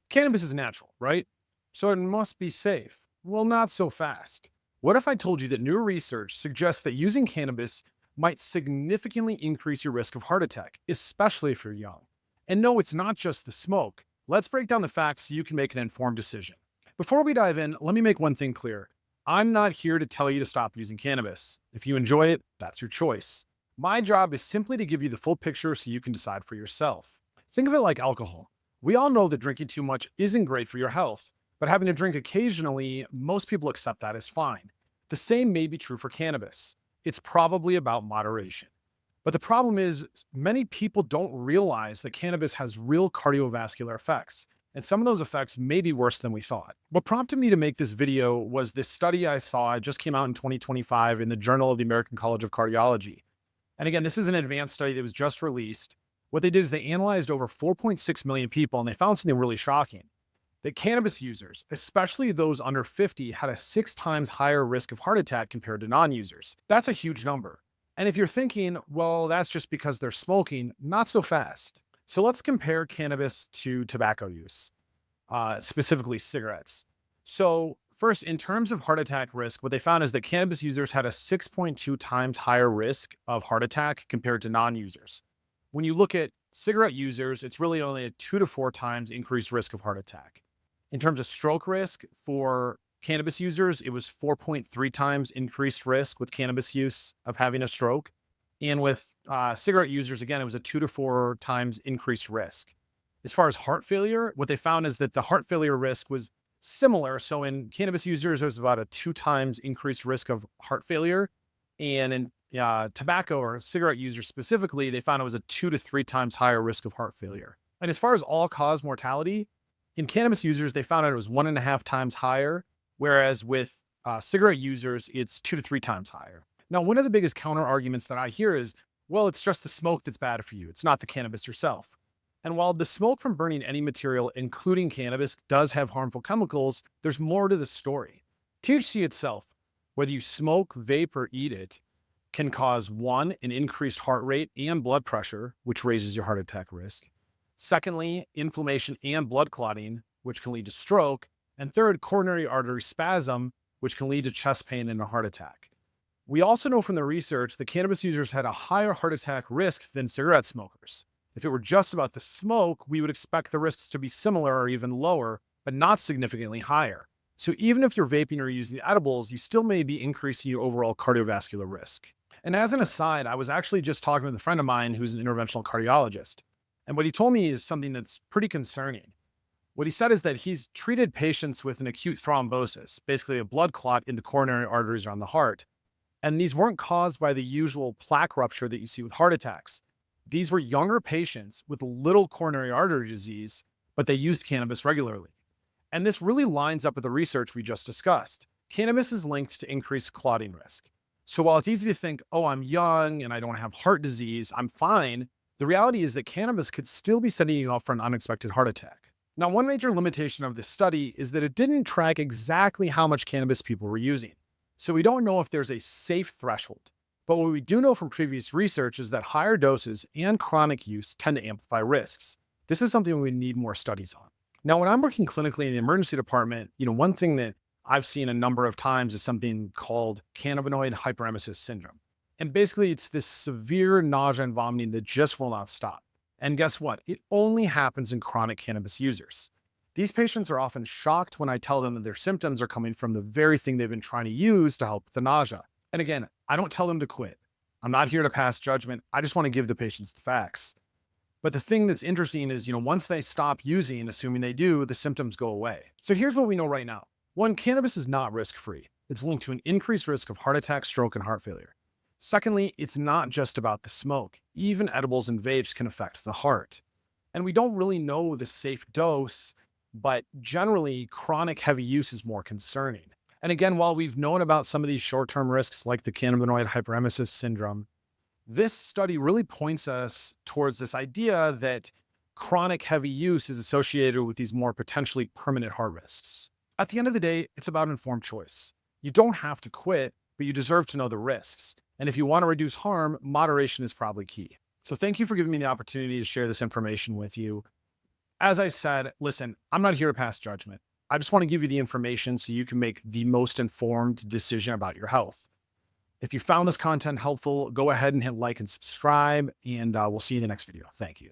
Cannabis is natural, right? So it must be safe. Well, not so fast. What if I told you that new research suggests that using cannabis might significantly increase your risk of heart attack, especially if you're young? And no, it's not just the smoke. Let's break down the facts so you can make an informed decision. Before we dive in, let me make one thing clear. I'm not here to tell you to stop using cannabis. If you enjoy it, that's your choice. My job is simply to give you the full picture so you can decide for yourself. Think of it like alcohol. We all know that drinking too much isn't great for your health, but having to drink occasionally, most people accept that as fine. The same may be true for cannabis. It's probably about moderation. But the problem is, many people don't realize that cannabis has real cardiovascular effects, and some of those effects may be worse than we thought. What prompted me to make this video was this study I saw. It just came out in 2025 in the Journal of the American College of Cardiology. And again, this is an advanced study that was just released. What they did is they analyzed over 4.6 million people, and they found something really shocking that cannabis users, especially those under 50, had a 6 times higher risk of heart attack compared to non users. That's a huge number. And if you're thinking, well, that's just because they're smoking, not so fast. So let's compare cannabis to tobacco use, specifically cigarettes. So, first, in terms of heart attack risk, what they found is that cannabis users had a 6.2 times higher risk of heart attack compared to non users. When you look at cigarette users, it's really only a 2 to 4 times increased risk of heart attack. In terms of stroke risk for cannabis users, it was 4.3 times increased risk with cannabis use of having a stroke. And with cigarette users, again, it was a 2 to 4 times increased risk. As far as heart failure, what they found is that the heart failure risk was similar. So in cannabis users, there's about a 2 times increased risk of heart failure. And in tobacco or cigarette users specifically, they found it was a 2 to 3 times higher risk of heart failure. And as far as all-cause mortality, in cannabis users, they found out it was 1.5 times higher, whereas with cigarette users, it's 2 to 3 times higher. Now, one of the biggest counter arguments that I hear is, well, it's just the smoke that's bad for you. It's not the cannabis yourself. And while the smoke from burning any material, including cannabis, does have harmful chemicals, there's more to the story. THC itself, whether you smoke, vape, or eat it, can cause one, an increased heart rate and blood pressure, which raises your heart attack risk. Secondly, inflammation and blood clotting, which can lead to stroke. And third, coronary artery spasm, which can lead to chest pain and a heart attack. We also know from the research that cannabis users had a higher heart attack risk than cigarette smokers. If it were just about the smoke, we would expect the risks to be similar or even lower, but not significantly higher. So even if you're vaping or using edibles, you still may be increasing your overall cardiovascular risk. And as an aside, I was actually just talking with a friend of mine who's an interventional cardiologist. And what he told me is something that's pretty concerning. What he said is that he's treated patients with an acute thrombosis, basically a blood clot in the coronary arteries around the heart. And these weren't caused by the usual plaque rupture that you see with heart attacks. These were younger patients with little coronary artery disease, but they used cannabis regularly. And this really lines up with the research we just discussed. Cannabis is linked to increased clotting risk. So while it's easy to think, oh, I'm young and I don't have heart disease, I'm fine, the reality is that cannabis could still be setting you up for an unexpected heart attack. Now, one major limitation of this study is that it didn't track exactly how much cannabis people were using. So we don't know if there's a safe threshold. But what we do know from previous research is that higher doses and chronic use tend to amplify risks. This is something we need more studies on. Now, when I'm working clinically in the emergency department, one thing that I've seen a number of times is something called cannabinoid hyperemesis syndrome. And basically, it's this severe nausea and vomiting that just will not stop. And guess what? It only happens in chronic cannabis users. These patients are often shocked when I tell them that their symptoms are coming from the very thing they've been trying to use to help with the nausea. And again, I don't tell them to quit. I'm not here to pass judgment. I just want to give the patients the facts. But the thing that's interesting is, once they stop using, assuming they do, the symptoms go away. So here's what we know right now. One, cannabis is not risk-free. It's linked to an increased risk of heart attack, stroke, and heart failure. Secondly, it's not just about the smoke. Even edibles and vapes can affect the heart. And we don't really know the safe dose, but generally, chronic heavy use is more concerning. And again, while we've known about some of these short-term risks like the cannabinoid hyperemesis syndrome, this study really points us towards this idea that chronic heavy use is associated with these more potentially permanent heart risks. At the end of the day, it's about informed choice. You don't have to quit, but you deserve to know the risks. And if you want to reduce harm, moderation is probably key. So thank you for giving me the opportunity to share this information with you. As I said, listen, I'm not here to pass judgment. I just want to give you the information so you can make the most informed decision about your health. If you found this content helpful, go ahead and hit like and subscribe, and we'll see you in the next video. Thank you.